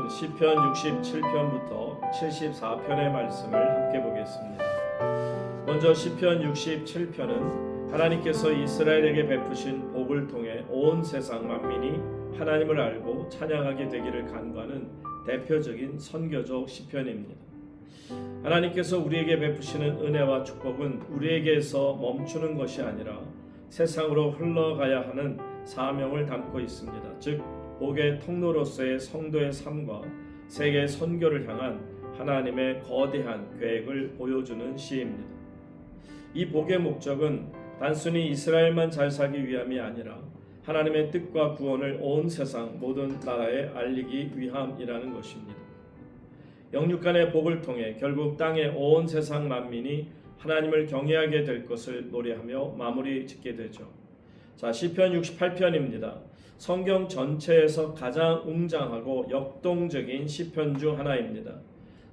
오늘은 시편 67편부터 74편의 말씀을 함께 보겠습니다. 먼저 시편 67편은 하나님께서 이스라엘에게 베푸신 복을 통해 온 세상 만민이 하나님을 알고 찬양하게 되기를 간구하는 대표적인 선교적 시편입니다. 하나님께서 우리에게 베푸시는 은혜와 축복은 우리에게서 멈추는 것이 아니라 세상으로 흘러가야 하는 사명을 담고 있습니다. 즉 복의 통로로서의 성도의 삶과 세계 선교를 향한 하나님의 거대한 계획을 보여주는 시입니다. 이 복의 목적은 단순히 이스라엘만 잘 살기 위함이 아니라 하나님의 뜻과 구원을 온 세상 모든 나라에 알리기 위함이라는 것입니다. 영육간의 복을 통해 결국 땅의 온 세상 만민이 하나님을 경외하게 될 것을 노래하며 마무리 짓게 되죠. 자, 시편 68편입니다. 성경 전체에서 가장 웅장하고 역동적인 시편 중 하나입니다.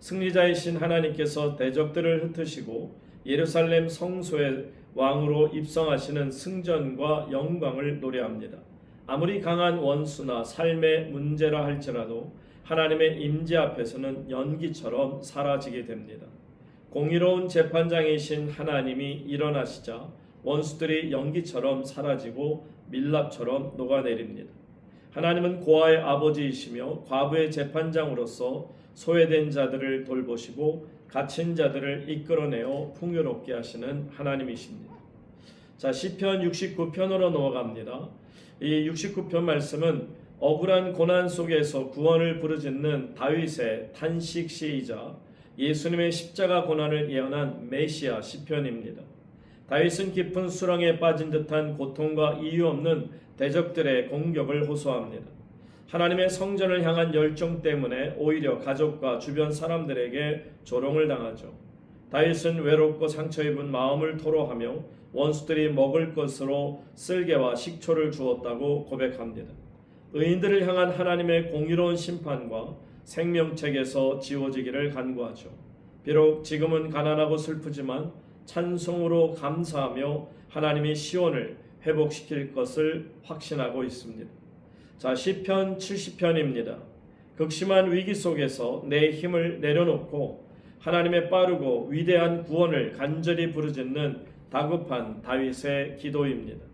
승리자이신 하나님께서 대적들을 흩으시고 예루살렘 성소의 왕으로 입성하시는 승전과 영광을 노래합니다. 아무리 강한 원수나 삶의 문제라 할지라도 하나님의 임재 앞에서는 연기처럼 사라지게 됩니다. 공의로운 재판장이신 하나님이 일어나시자 원수들이 연기처럼 사라지고 밀랍처럼 녹아내립니다. 하나님은 고아의 아버지이시며 과부의 재판장으로서 소외된 자들을 돌보시고 갇힌 자들을 이끌어내어 풍요롭게 하시는 하나님이십니다. 자, 시편 69편으로 넘어갑니다. 이 69편 말씀은 억울한 고난 속에서 구원을 부르짖는 다윗의 탄식 시이자 예수님의 십자가 고난을 예언한 메시아 시편입니다. 다윗은 깊은 수렁에 빠진 듯한 고통과 이유 없는 대적들의 공격을 호소합니다. 하나님의 성전을 향한 열정 때문에 오히려 가족과 주변 사람들에게 조롱을 당하죠. 다윗은 외롭고 상처 입은 마음을 토로하며 원수들이 먹을 것으로 쓸개와 식초를 주었다고 고백합니다. 의인들을 향한 하나님의 공의로운 심판과 생명책에서 지워지기를 간구하죠. 비록 지금은 가난하고 슬프지만 찬송으로 감사하며 하나님이 시온을 회복시킬 것을 확신하고 있습니다. 자, 시편 70편입니다. 극심한 위기 속에서 내 힘을 내려놓고 하나님의 빠르고 위대한 구원을 간절히 부르짖는 다급한 다윗의 기도입니다.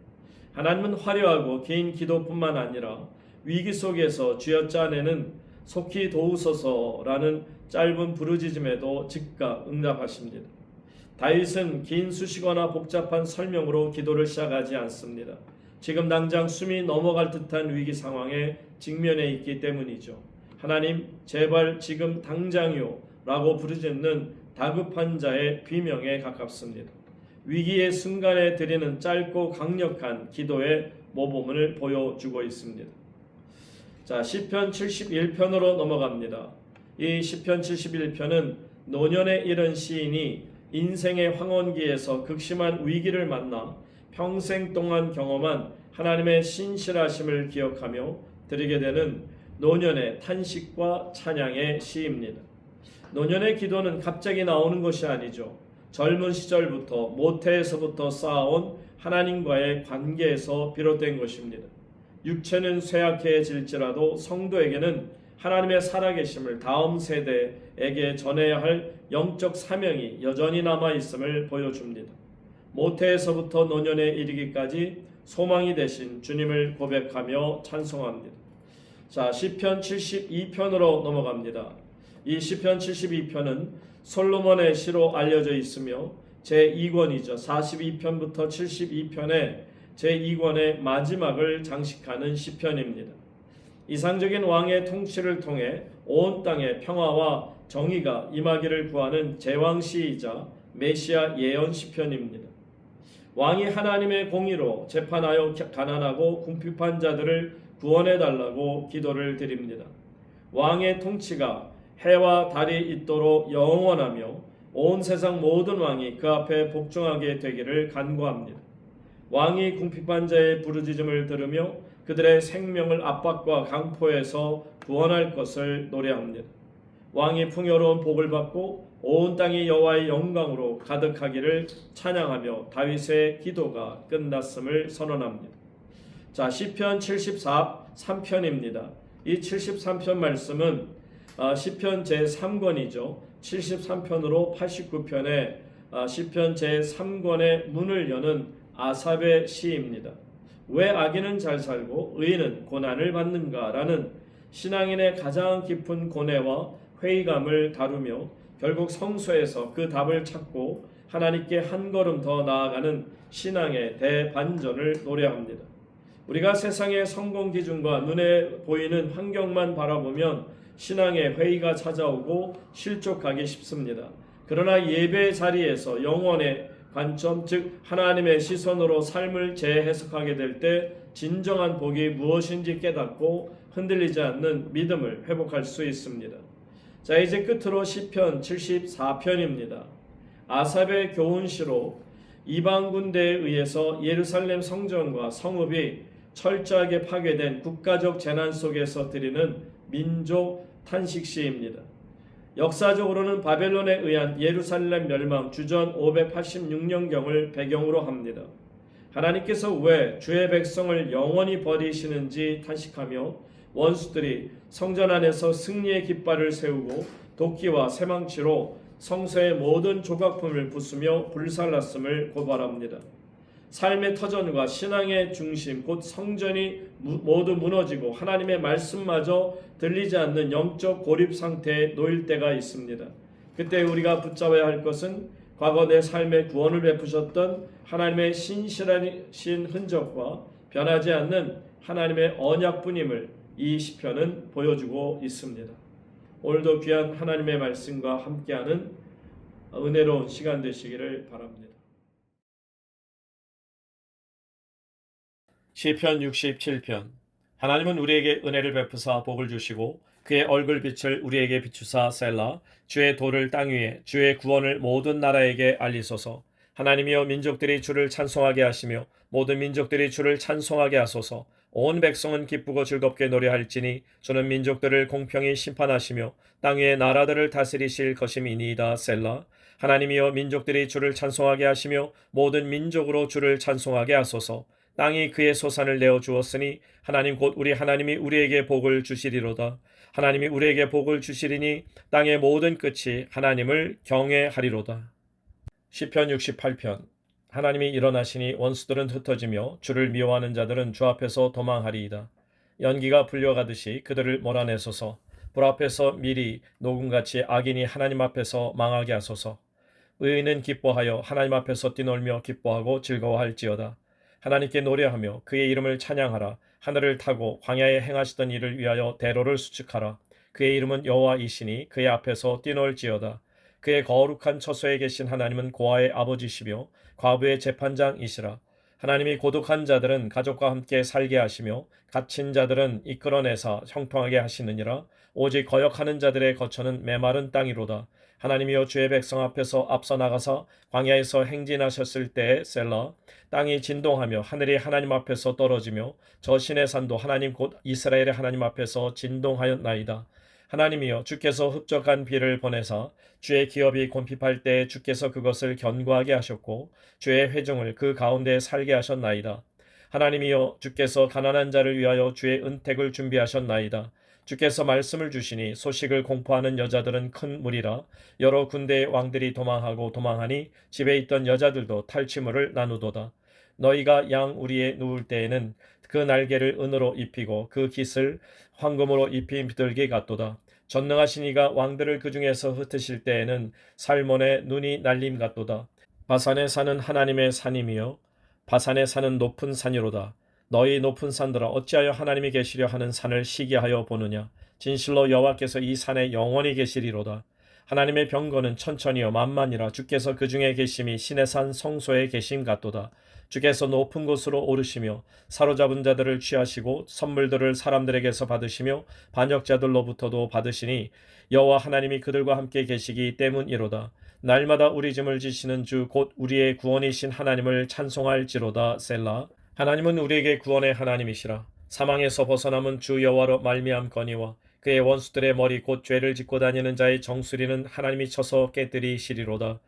하나님은 화려하고 긴 기도뿐만 아니라 위기 속에서 쥐어짜내는 속히 도우소서라는 짧은 부르짖음에도 즉각 응답하십니다. 다윗은 긴 수식어나 복잡한 설명으로 기도를 시작하지 않습니다. 지금 당장 숨이 넘어갈 듯한 위기 상황에 직면해 있기 때문이죠. 하나님, 제발 지금 당장이요 라고 부르짖는 다급한 자의 비명에 가깝습니다. 위기의 순간에 드리는 짧고 강력한 기도의 모범을 보여주고 있습니다. 자, 시편 71편으로 넘어갑니다. 이 시편 71편은 노년에 이른 시인이 인생의 황혼기에서 극심한 위기를 만나 평생 동안 경험한 하나님의 신실하심을 기억하며 드리게 되는 노년의 탄식과 찬양의 시입니다. 노년의 기도는 갑자기 나오는 것이 아니죠. 젊은 시절부터 모태에서부터 쌓아온 하나님과의 관계에서 비롯된 것입니다. 육체는 쇠약해질지라도 성도에게는 하나님의 살아계심을 다음 세대에게 전해야 할 영적 사명이 여전히 남아있음을 보여줍니다. 모태에서부터 노년에 이르기까지 소망이 되신 주님을 고백하며 찬송합니다. 자, 시편 72편으로 넘어갑니다. 이 시편 72편은 솔로몬의 시로 알려져 있으며 제2권이죠. 42편부터 72편의 제2권의 마지막을 장식하는 시편입니다. 이상적인 왕의 통치를 통해 온 땅에 평화와 정의가 임하기를 구하는 제왕시이자 메시아 예언 시편입니다. 왕이 하나님의 공의로 재판하여 가난하고 궁핍한 자들을 구원해달라고 기도를 드립니다. 왕의 통치가 해와 달이 있도록 영원하며 온 세상 모든 왕이 그 앞에 복종하게 되기를 간구합니다. 왕이 궁핍한 자의 부르짖음을 들으며 그들의 생명을 압박과 강포에서 구원할 것을 노래합니다. 왕이 풍요로운 복을 받고 온 땅이 여호와의 영광으로 가득하기를 찬양하며 다윗의 기도가 끝났음을 선언합니다. 자, 시편 73편입니다. 이 73편 말씀은 시편 제3권이죠. 73편으로 89편의 시편 제3권의 문을 여는 아삽의 시입니다. 왜 악인은 잘 살고 의인은 고난을 받는가라는 신앙인의 가장 깊은 고뇌와 회의감을 다루며 결국 성서에서 그 답을 찾고 하나님께 한 걸음 더 나아가는 신앙의 대반전을 노래합니다. 우리가 세상의 성공 기준과 눈에 보이는 환경만 바라보면 신앙의 회의가 찾아오고 실족하기 쉽습니다. 그러나 예배 자리에서 영혼의 관점, 즉 하나님의 시선으로 삶을 재해석하게 될 때 진정한 복이 무엇인지 깨닫고 흔들리지 않는 믿음을 회복할 수 있습니다. 자, 이제 끝으로 시편 74편입니다. 아삽의 교훈시로 이방 군대에 의해서 예루살렘 성전과 성읍이 철저하게 파괴된 국가적 재난 속에서 드리는 민족 탄식시입니다. 역사적으로는 바벨론에 의한 예루살렘 멸망 주전 586년경을 배경으로 합니다. 하나님께서 왜 주의 백성을 영원히 버리시는지 탄식하며 원수들이 성전 안에서 승리의 깃발을 세우고 도끼와 쇠망치로 성서의 모든 조각품을 부수며 불살랐음을 고발합니다. 삶의 터전과 신앙의 중심 곧 성전이 모두 무너지고 하나님의 말씀마저 들리지 않는 영적 고립 상태에 놓일 때가 있습니다. 그때 우리가 붙잡아야 할 것은 과거 내 삶에 구원을 베푸셨던 하나님의 신실하신 흔적과 변하지 않는 하나님의 언약뿐임을 이 시편은 보여주고 있습니다. 오늘도 귀한 하나님의 말씀과 함께하는 은혜로운 시간 되시기를 바랍니다. 시편 67편. 하나님은 우리에게 은혜를 베푸사 복을 주시고 그의 얼굴빛을 우리에게 비추사 셀라. 주의 도를 땅 위에 주의 구원을 모든 나라에게 알리소서. 하나님이여 민족들이 주를 찬송하게 하시며 모든 민족들이 주를 찬송하게 하소서. 온 백성은 기쁘고 즐겁게 노래할지니 주는 민족들을 공평히 심판하시며 땅 위의 나라들을 다스리실 것임이니이다. 셀라. 하나님이여 민족들이 주를 찬송하게 하시며 모든 민족으로 주를 찬송하게 하소서. 땅이 그의 소산을 내어 주었으니 하나님 곧 우리 하나님이 우리에게 복을 주시리로다. 하나님이 우리에게 복을 주시리니 땅의 모든 끝이 하나님을 경외하리로다. 시편 68편. 하나님이 일어나시니 원수들은 흩어지며 주를 미워하는 자들은 주 앞에서 도망하리이다. 연기가 불려가듯이 그들을 몰아내소서. 불 앞에서 미리 녹음같이 악인이 하나님 앞에서 망하게 하소서. 의인은 기뻐하여 하나님 앞에서 뛰놀며 기뻐하고 즐거워할지어다. 하나님께 노래하며 그의 이름을 찬양하라. 하늘을 타고 광야에 행하시던 일을 위하여 대로를 수축하라. 그의 이름은 여호와이시니 그의 앞에서 뛰놀지어다. 그의 거룩한 처소에 계신 하나님은 고아의 아버지시며 과부의 재판장이시라. 하나님이 고독한 자들은 가족과 함께 살게 하시며 갇힌 자들은 이끌어내사 형통하게 하시느니라. 오직 거역하는 자들의 거처는 메마른 땅이로다. 하나님이여 주의 백성 앞에서 앞서 나가사 광야에서 행진하셨을 때에 셀라. 땅이 진동하며 하늘이 하나님 앞에서 떨어지며 저 신의 산도 하나님 곧 이스라엘의 하나님 앞에서 진동하였나이다. 하나님이여 주께서 흡족한 비를 보내사 주의 기업이 곤핍할 때에 주께서 그것을 견고하게 하셨고 주의 회중을 그 가운데 살게 하셨나이다. 하나님이여 주께서 가난한 자를 위하여 주의 은택을 준비하셨나이다. 주께서 말씀을 주시니 소식을 공포하는 여자들은 큰 무리라. 여러 군대의 왕들이 도망하니 집에 있던 여자들도 탈취물을 나누도다. 너희가 양 우리에 누울 때에는 그 날개를 은으로 입히고 그 깃을 황금으로 입힌 비둘기 같도다. 전능하신 이가 왕들을 그 중에서 흩으실 때에는 살몬의 눈이 날림 같도다. 바산에 사는 하나님의 산임이여 바산에 사는 높은 산이로다. 너희 높은 산들아 어찌하여 하나님이 계시려 하는 산을 시기하여 보느냐. 진실로 여호와께서 이 산에 영원히 계시리로다. 하나님의 병거는 천천히요 만만이라. 주께서 그 중에 계심이 신의 산 성소에 계심 같도다. 주께서 높은 곳으로 오르시며 사로잡은 자들을 취하시고 선물들을 사람들에게서 받으시며 반역자들로부터도 받으시니 여호와 하나님이 그들과 함께 계시기 때문이로다. 날마다 우리 짐을 지시는 주 곧 우리의 구원이신 하나님을 찬송할지로다. 셀라. 하나님은 우리에게 구원의 하나님이시라. 사망에서 벗어남은 주 여호와로 말미암거니와 그의 원수들의 머리 곧 죄를 짓고 다니는 자의 정수리는 하나님이 쳐서 깨뜨리시리로다.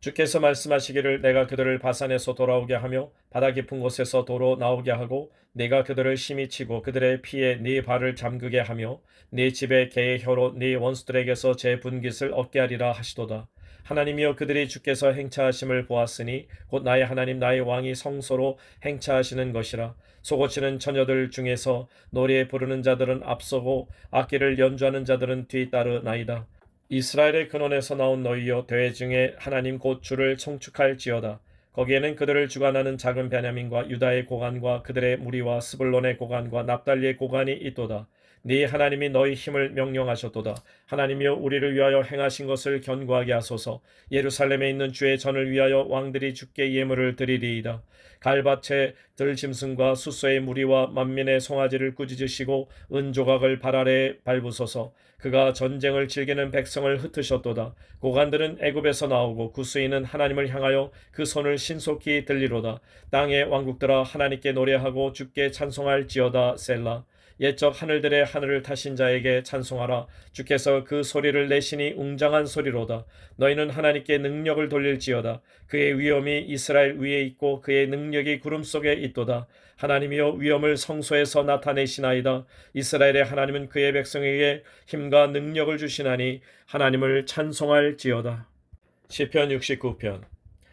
주께서 말씀하시기를 내가 그들을 바산에서 돌아오게 하며 바다 깊은 곳에서 도로 나오게 하고 내가 그들을 심히 치고 그들의 피에 네 발을 잠그게 하며 네 집에 개의 혀로 네 원수들에게서 제 분깃을 얻게 하리라 하시도다. 하나님이여 그들이 주께서 행차하심을 보았으니 곧 나의 하나님 나의 왕이 성소로 행차하시는 것이라. 소고치는 처녀들 중에서 노래 부르는 자들은 앞서고 악기를 연주하는 자들은 뒤따르나이다. 이스라엘의 근원에서 나온 너희여 대회 중에 하나님 곧 주를 청축할지어다. 거기에는 그들을 주관하는 작은 베냐민과 유다의 고관과 그들의 무리와 스불론의 고관과 납달리의 고관이 있도다. 네 하나님이 너희 힘을 명령하셨도다. 하나님이여 우리를 위하여 행하신 것을 견고하게 하소서. 예루살렘에 있는 주의 전을 위하여 왕들이 주께 예물을 드리리이다. 갈밭에 들짐승과 숫소의 무리와 만민의 송아지를 꾸짖으시고 은조각을 발 아래에 밟으소서. 그가 전쟁을 즐기는 백성을 흩으셨도다. 고관들은 애굽에서 나오고 구스인은 하나님을 향하여 그 손을 신속히 들리로다. 땅의 왕국들아 하나님께 노래하고 주께 찬송할지어다. 셀라. 옛적 하늘들의 하늘을 타신 자에게 찬송하라. 주께서 그 소리를 내시니 웅장한 소리로다. 너희는 하나님께 능력을 돌릴지어다. 그의 위엄이 이스라엘 위에 있고 그의 능력이 구름 속에 있도다. 하나님이여 위엄을 성소에서 나타내시나이다. 이스라엘의 하나님은 그의 백성에게 힘과 능력을 주시나니 하나님을 찬송할지어다. 시편 69편.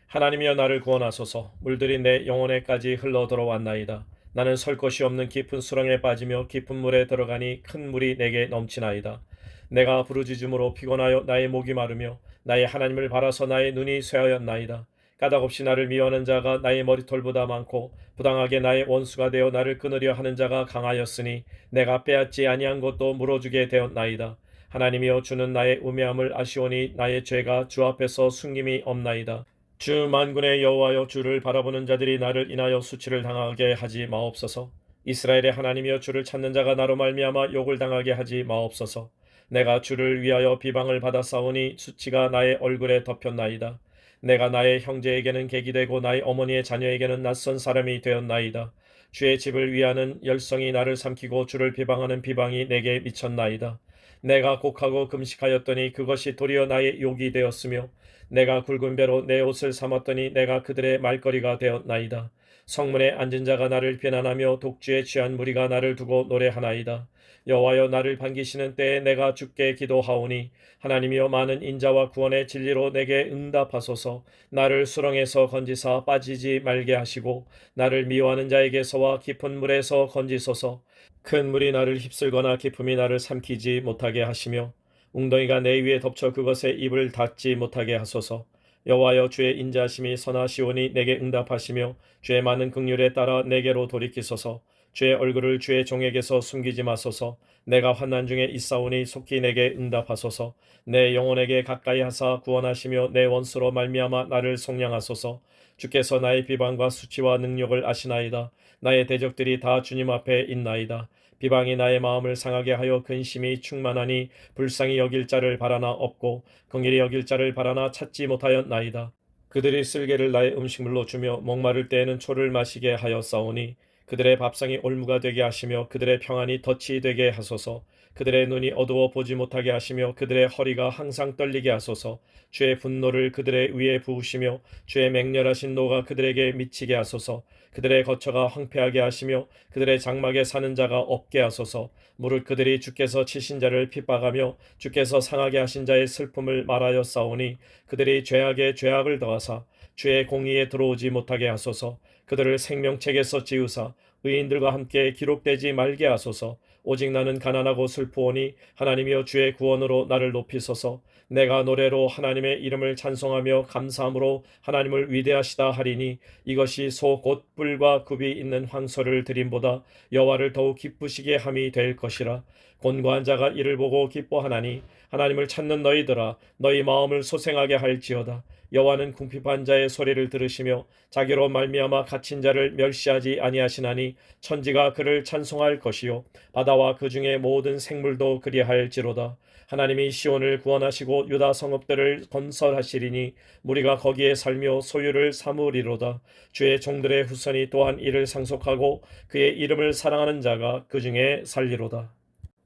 하나님이여 나를 구원하소서. 물들이 내 영혼에까지 흘러 들어왔나이다. 나는 설 곳이 없는 깊은 수렁에 빠지며 깊은 물에 들어가니 큰 물이 내게 넘치나이다. 내가 부르짖음으로 피곤하여 나의 목이 마르며 나의 하나님을 바라서 나의 눈이 쇠하였나이다. 까닭없이 나를 미워하는 자가 나의 머리털보다 많고 부당하게 나의 원수가 되어 나를 끊으려 하는 자가 강하였으니 내가 빼앗지 아니한 것도 물어주게 되었나이다. 하나님이여 주는 나의 우매함을 아시오니 나의 죄가 주 앞에서 숨김이 없나이다. 주 만군의 여호와여 주를 바라보는 자들이 나를 인하여 수치를 당하게 하지 마옵소서. 이스라엘의 하나님이여 주를 찾는 자가 나로 말미암아 욕을 당하게 하지 마옵소서. 내가 주를 위하여 비방을 받아 싸우니 수치가 나의 얼굴에 덮였나이다. 내가 나의 형제에게는 객이 되고 나의 어머니의 자녀에게는 낯선 사람이 되었나이다. 주의 집을 위하는 열성이 나를 삼키고 주를 비방하는 비방이 내게 미쳤나이다. 내가 곡하고 금식하였더니 그것이 도리어 나의 욕이 되었으며 내가 굵은 배로 내 옷을 삼았더니 내가 그들의 말거리가 되었나이다. 성문에 앉은 자가 나를 비난하며 독주에 취한 무리가 나를 두고 노래하나이다. 여호와여 나를 반기시는 때에 내가 주께 기도하오니 하나님이여 많은 인자와 구원의 진리로 내게 응답하소서. 나를 수렁에서 건지사 빠지지 말게 하시고 나를 미워하는 자에게서와 깊은 물에서 건지소서. 큰 물이 나를 휩쓸거나 깊음이 나를 삼키지 못하게 하시며 웅덩이가 내 위에 덮쳐 그것에 입을 닫지 못하게 하소서. 여호와여 주의 인자하심이 선하시오니 내게 응답하시며 주의 많은 긍휼에 따라 내게로 돌이키소서. 주의 얼굴을 주의 종에게서 숨기지 마소서. 내가 환난 중에 있사오니 속히 내게 응답하소서. 내 영혼에게 가까이 하사 구원하시며 내 원수로 말미암아 나를 속량하소서. 주께서 나의 비방과 수치와 능력을 아시나이다. 나의 대적들이 다 주님 앞에 있나이다. 비방이 나의 마음을 상하게 하여 근심이 충만하니 불쌍히 여길 자를 바라나 없고 긍휼히 여길 자를 바라나 찾지 못하였나이다. 그들이 쓸개를 나의 음식물로 주며 목마를 때에는 초를 마시게 하였사오니 그들의 밥상이 올무가 되게 하시며 그들의 평안이 덫이 되게 하소서. 그들의 눈이 어두워 보지 못하게 하시며 그들의 허리가 항상 떨리게 하소서. 주의 분노를 그들의 위에 부으시며 주의 맹렬하신 노가 그들에게 미치게 하소서. 그들의 거처가 황폐하게 하시며 그들의 장막에 사는 자가 없게 하소서. 무릇 그들이 주께서 치신 자를 핍박하며 주께서 상하게 하신 자의 슬픔을 말하였사오니 그들이 죄악에 죄악을 더하사 주의 공의에 들어오지 못하게 하소서. 그들을 생명책에서 지우사 의인들과 함께 기록되지 말게 하소서. 오직 나는 가난하고 슬프오니 하나님이여 주의 구원으로 나를 높이소서. 내가 노래로 하나님의 이름을 찬송하며 감사함으로 하나님을 위대하시다 하리니 이것이 소 곧 뿔과 굽이 있는 황소를 드림보다 여호와를 더욱 기쁘시게 함이 될 것이라. 곤고한 자가 이를 보고 기뻐하나니 하나님을 찾는 너희들아 너희 마음을 소생하게 할지어다. 여호와는 궁핍한 자의 소리를 들으시며 자기로 말미암아 갇힌 자를 멸시하지 아니하시나니 천지가 그를 찬송할 것이요 바다와 그 중에 모든 생물도 그리할지로다. 하나님이 시온을 구원하시고 유다 성읍들을 건설하시리니 무리가 거기에 살며 소유를 삼으리로다. 주의 종들의 후손이 또한 이를 상속하고 그의 이름을 사랑하는 자가 그 중에 살리로다.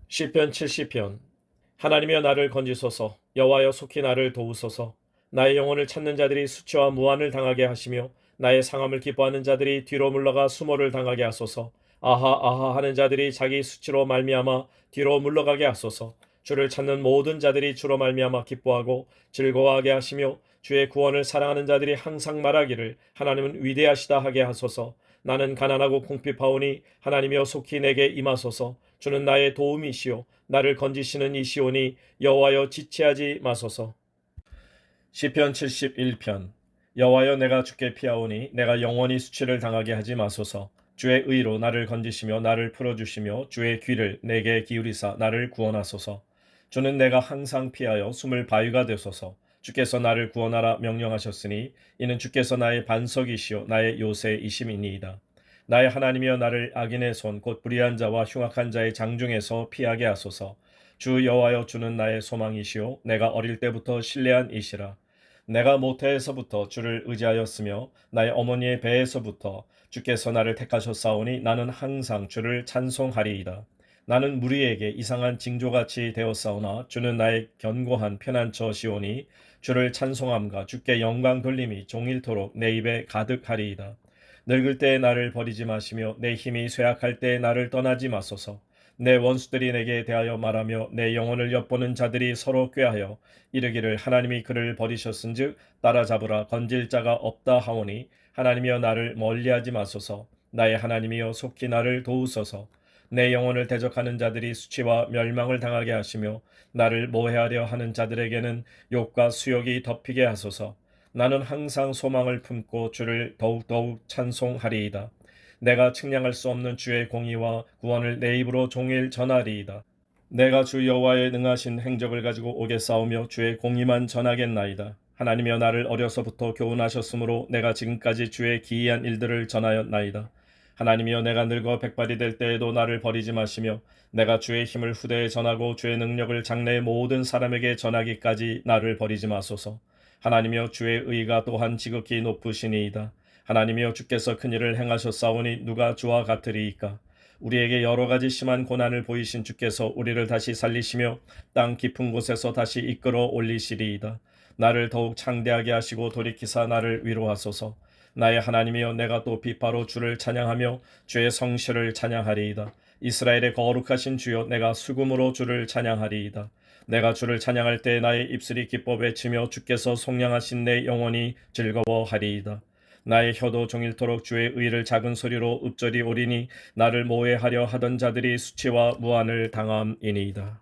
시편 70편. 하나님이여 나를 건지소서. 여호와여 속히 나를 도우소서. 나의 영혼을 찾는 자들이 수치와 무한을 당하게 하시며 나의 상함을 기뻐하는 자들이 뒤로 물러가 수모를 당하게 하소서. 아하 아하 하는 자들이 자기 수치로 말미암아 뒤로 물러가게 하소서. 주를 찾는 모든 자들이 주로 말미암아 기뻐하고 즐거워하게 하시며 주의 구원을 사랑하는 자들이 항상 말하기를 하나님은 위대하시다 하게 하소서. 나는 가난하고 궁핍하오니 하나님이여 속히 내게 임하소서. 주는 나의 도움이시오 나를 건지시는 이시오니 여호와여 지체하지 마소서. 시편 71편. 여호와여 내가 주께 피하오니 내가 영원히 수치를 당하게 하지 마소서. 주의 의로 나를 건지시며 나를 풀어주시며 주의 귀를 내게 기울이사 나를 구원하소서. 주는 내가 항상 피하여 숨을 바위가 되소서. 주께서 나를 구원하라 명령하셨으니 이는 주께서 나의 반석이시요 나의 요새이심이니이다. 나의 하나님이여 나를 악인의 손 곧 불의한 자와 흉악한 자의 장중에서 피하게 하소서. 주 여호와여 주는 나의 소망이시요 내가 어릴 때부터 신뢰한 이시라. 내가 모태에서부터 주를 의지하였으며 나의 어머니의 배에서부터 주께서 나를 택하셨사오니 나는 항상 주를 찬송하리이다. 나는 무리에게 이상한 징조같이 되었사오나 주는 나의 견고한 피난처시오니 주를 찬송함과 주께 영광 돌림이 종일토록 내 입에 가득하리이다. 늙을 때에 나를 버리지 마시며 내 힘이 쇠약할 때에 나를 떠나지 마소서. 내 원수들이 내게 대하여 말하며 내 영혼을 엿보는 자들이 서로 꾀하여 이르기를 하나님이 그를 버리셨은즉 따라잡으라 건질 자가 없다 하오니 하나님이여 나를 멀리하지 마소서. 나의 하나님이여 속히 나를 도우소서. 내 영혼을 대적하는 자들이 수치와 멸망을 당하게 하시며 나를 모해하려 하는 자들에게는 욕과 수욕이 덮이게 하소서. 나는 항상 소망을 품고 주를 더욱더욱 찬송하리이다. 내가 측량할 수 없는 주의 공의와 구원을 내 입으로 종일 전하리이다. 내가 주 여호와의 능하신 행적을 가지고 오겠사오며 주의 공의만 전하겠나이다. 하나님이여 나를 어려서부터 교훈하셨으므로 내가 지금까지 주의 기이한 일들을 전하였나이다. 하나님이여 내가 늙어 백발이 될 때에도 나를 버리지 마시며 내가 주의 힘을 후대에 전하고 주의 능력을 장래의 모든 사람에게 전하기까지 나를 버리지 마소서. 하나님이여 주의 의가 또한 지극히 높으시니이다. 하나님이여 주께서 큰일을 행하셨사오니 누가 주와 같으리이까. 우리에게 여러 가지 심한 고난을 보이신 주께서 우리를 다시 살리시며 땅 깊은 곳에서 다시 이끌어 올리시리이다. 나를 더욱 창대하게 하시고 돌이키사 나를 위로하소서. 나의 하나님이여 내가 또 비파로 주를 찬양하며 주의 성실을 찬양하리이다. 이스라엘의 거룩하신 주여 내가 수금으로 주를 찬양하리이다. 내가 주를 찬양할 때 나의 입술이 기뻐 외치며 주께서 속량하신 내 영혼이 즐거워하리이다. 나의 혀도 종일토록 주의 의를 작은 소리로 읊조리 오리니 나를 모해하려 하던 자들이 수치와 무한을 당함이니이다.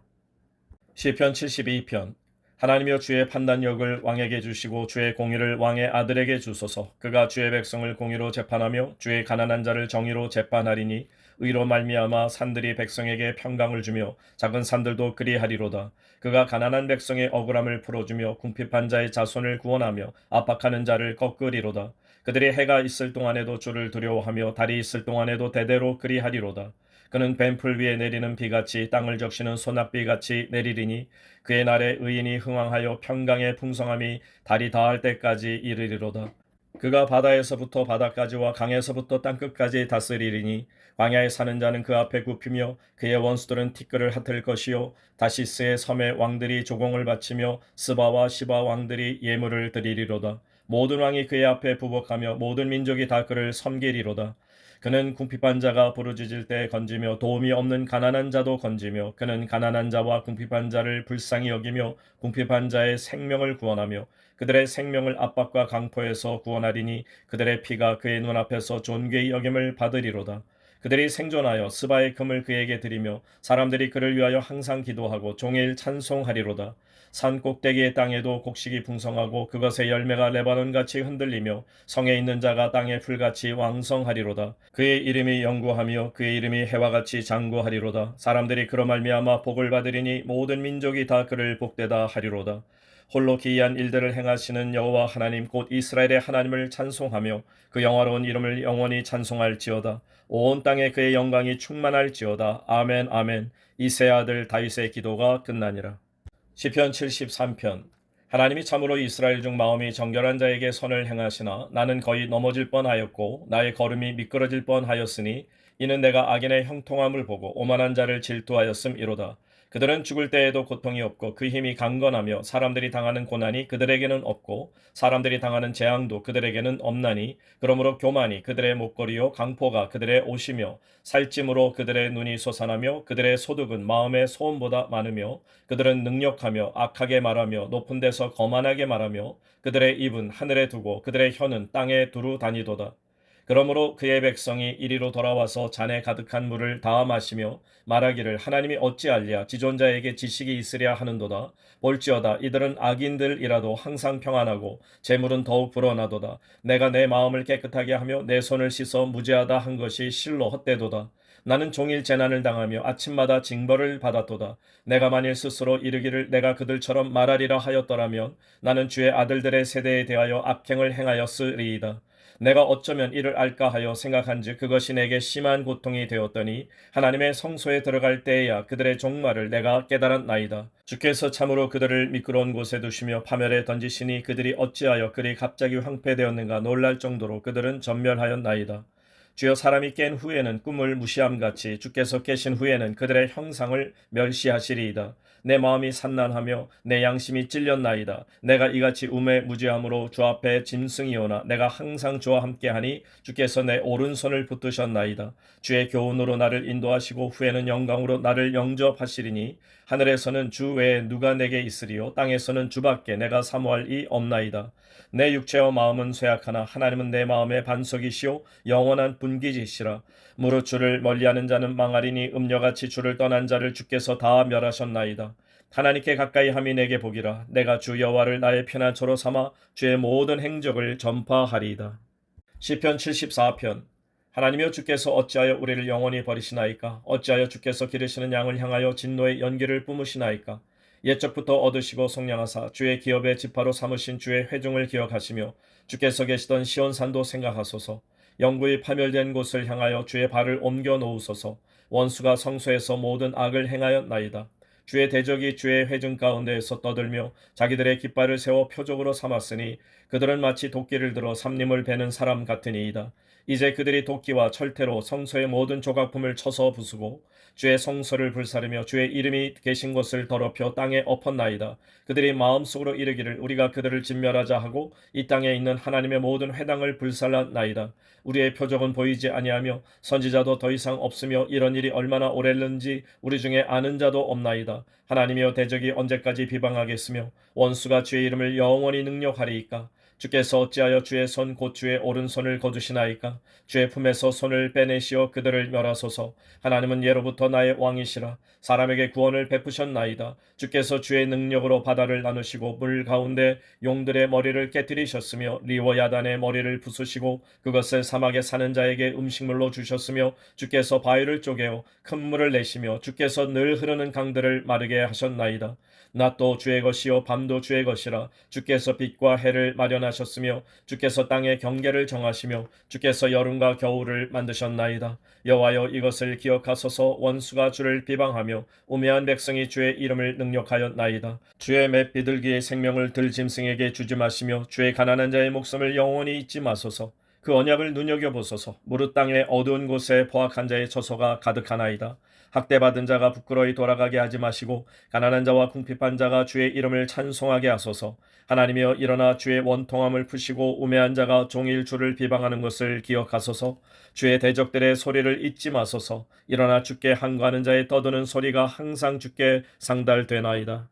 시편 72편. 하나님이여 주의 판단력을 왕에게 주시고 주의 공의를 왕의 아들에게 주소서. 그가 주의 백성을 공의로 재판하며 주의 가난한 자를 정의로 재판하리니 의로 말미암아 산들이 백성에게 평강을 주며 작은 산들도 그리하리로다. 그가 가난한 백성의 억울함을 풀어주며 궁핍한 자의 자손을 구원하며 압박하는 자를 꺾으리로다. 그들이 해가 있을 동안에도 주를 두려워하며 달이 있을 동안에도 대대로 그리하리로다. 그는 뱀풀 위에 내리는 비같이 땅을 적시는 소낙비같이 내리리니 그의 날에 의인이 흥왕하여 평강의 풍성함이 달이 닿을 때까지 이르리로다. 그가 바다에서부터 바다까지와 강에서부터 땅끝까지 다스리리니 광야에 사는 자는 그 앞에 굽히며 그의 원수들은 티끌을 핫을 것이요 다시스의 섬의 왕들이 조공을 바치며 스바와 시바 왕들이 예물을 드리리로다. 모든 왕이 그의 앞에 부복하며 모든 민족이 다 그를 섬기리로다. 그는 궁핍한 자가 부르짖을 때 건지며 도움이 없는 가난한 자도 건지며 그는 가난한 자와 궁핍한 자를 불쌍히 여기며 궁핍한 자의 생명을 구원하며 그들의 생명을 압박과 강포에서 구원하리니 그들의 피가 그의 눈앞에서 존귀의 여김을 받으리로다. 그들이 생존하여 스바의 금을 그에게 드리며 사람들이 그를 위하여 항상 기도하고 종일 찬송하리로다. 산 꼭대기의 땅에도 곡식이 풍성하고 그것의 열매가 레바논같이 흔들리며 성에 있는 자가 땅의 풀같이 왕성하리로다. 그의 이름이 영구하며 그의 이름이 해와 같이 장구하리로다. 사람들이 그로 말미암아 복을 받으리니 모든 민족이 다 그를 복되다 하리로다. 홀로 기이한 일들을 행하시는 여호와 하나님 곧 이스라엘의 하나님을 찬송하며 그 영화로운 이름을 영원히 찬송할지어다. 온 땅에 그의 영광이 충만할지어다. 아멘 아멘. 이새의 아들 다윗의 기도가 끝나니라. 시편 73편. 하나님이 참으로 이스라엘 중 마음이 정결한 자에게 선을 행하시나 나는 거의 넘어질 뻔하였고 나의 걸음이 미끄러질 뻔하였으니 이는 내가 악인의 형통함을 보고 오만한 자를 질투하였음이로다. 그들은 죽을 때에도 고통이 없고 그 힘이 강건하며 사람들이 당하는 고난이 그들에게는 없고 사람들이 당하는 재앙도 그들에게는 없나니 그러므로 교만이 그들의 목걸이요 강포가 그들의 옷이며 살찜으로 그들의 눈이 솟아나며 그들의 소득은 마음의 소음보다 많으며 그들은 능력하며 악하게 말하며 높은 데서 거만하게 말하며 그들의 입은 하늘에 두고 그들의 혀는 땅에 두루 다니도다. 그러므로 그의 백성이 이리로 돌아와서 잔에 가득한 물을 다 마시며 말하기를 하나님이 어찌하랴 지존자에게 지식이 있으랴 하는도다. 볼지어다 이들은 악인들이라도 항상 평안하고 재물은 더욱 불어나도다. 내가 내 마음을 깨끗하게 하며 내 손을 씻어 무죄하다 한 것이 실로 헛되도다. 나는 종일 재난을 당하며 아침마다 징벌을 받았도다. 내가 만일 스스로 이르기를 내가 그들처럼 말하리라 하였더라면 나는 주의 아들들의 세대에 대하여 악행을 행하였으리이다. 내가 어쩌면 이를 알까 하여 생각한즉 그것이 내게 심한 고통이 되었더니 하나님의 성소에 들어갈 때에야 그들의 종말을 내가 깨달았나이다. 주께서 참으로 그들을 미끄러운 곳에 두시며 파멸에 던지시니 그들이 어찌하여 그리 갑자기 황폐되었는가 놀랄 정도로 그들은 전멸하였나이다. 주여 사람이 깬 후에는 꿈을 무시함같이 주께서 깨신 후에는 그들의 형상을 멸시하시리이다. 내 마음이 산난하며 내 양심이 찔렸나이다. 내가 이같이 우매무지함으로 주 앞에 짐승이오나 내가 항상 주와 함께하니 주께서 내 오른손을 붙드셨나이다. 주의 교훈으로 나를 인도하시고 후에는 영광으로 나를 영접하시리니 하늘에서는 주 외에 누가 내게 있으리요 땅에서는 주밖에 내가 사모할 이 없나이다. 내 육체와 마음은 쇠약하나 하나님은 내 마음의 반석이시오 영원한 분기지시라. 무릇 주를 멀리하는 자는 망하리니 음녀같이 주를 떠난 자를 주께서 다 멸하셨나이다. 하나님께 가까이 함이 내게 복이라. 내가 주 여호와를 나의 피난처로 삼아 주의 모든 행적을 전파하리이다. 시편 74편. 하나님이여 주께서 어찌하여 우리를 영원히 버리시나이까? 어찌하여 주께서 기르시는 양을 향하여 진노의 연기를 뿜으시나이까? 옛적부터 얻으시고 속량하사 주의 기업의 지파로 삼으신 주의 회중을 기억하시며 주께서 계시던 시온산도 생각하소서. 영구히 파멸된 곳을 향하여 주의 발을 옮겨 놓으소서. 원수가 성소에서 모든 악을 행하였나이다. 주의 대적이 주의 회중 가운데에서 떠들며 자기들의 깃발을 세워 표적으로 삼았으니 그들은 마치 도끼를 들어 삼림을 베는 사람 같으니이다. 이제 그들이 도끼와 철퇴로 성소의 모든 조각품을 쳐서 부수고 주의 성소를 불사르며 주의 이름이 계신 곳을 더럽혀 땅에 엎었나이다. 그들이 마음속으로 이르기를 우리가 그들을 진멸하자 하고 이 땅에 있는 하나님의 모든 회당을 불살랐나이다. 우리의 표적은 보이지 아니하며 선지자도 더 이상 없으며 이런 일이 얼마나 오래는지 우리 중에 아는 자도 없나이다. 하나님이여 대적이 언제까지 비방하겠으며 원수가 주의 이름을 영원히 능욕하리이까? 주께서 어찌하여 주의 손 곧 주의 오른손을 거두시나이까? 주의 품에서 손을 빼내시어 그들을 멸하소서. 하나님은 예로부터 나의 왕이시라. 사람에게 구원을 베푸셨나이다. 주께서 주의 능력으로 바다를 나누시고 물 가운데 용들의 머리를 깨뜨리셨으며 리워야단의 머리를 부수시고 그것을 사막에 사는 자에게 음식물로 주셨으며 주께서 바위를 쪼개어 큰 물을 내시며 주께서 늘 흐르는 강들을 마르게 하셨나이다. 낮도 주의 것이요 밤도 주의 것이라. 주께서 빛과 해를 마련하셨으며 주께서 땅의 경계를 정하시며 주께서 여름과 겨울을 만드셨나이다. 여호와여 이것을 기억하소서. 원수가 주를 비방하며 우매한 백성이 주의 이름을 능욕하였나이다. 주의 맷 비둘기의 생명을 들 짐승에게 주지 마시며 주의 가난한 자의 목숨을 영원히 잊지 마소서. 그 언약을 눈여겨보소서. 무릇 땅의 어두운 곳에 포악한 자의 처소가 가득하나이다. 학대받은 자가 부끄러이 돌아가게 하지 마시고 가난한 자와 궁핍한 자가 주의 이름을 찬송하게 하소서. 하나님이여 일어나 주의 원통함을 푸시고 우매한 자가 종일 주를 비방하는 것을 기억하소서. 주의 대적들의 소리를 잊지 마소서. 일어나 주께 항거하는 자의 떠드는 소리가 항상 주께 상달되나이다.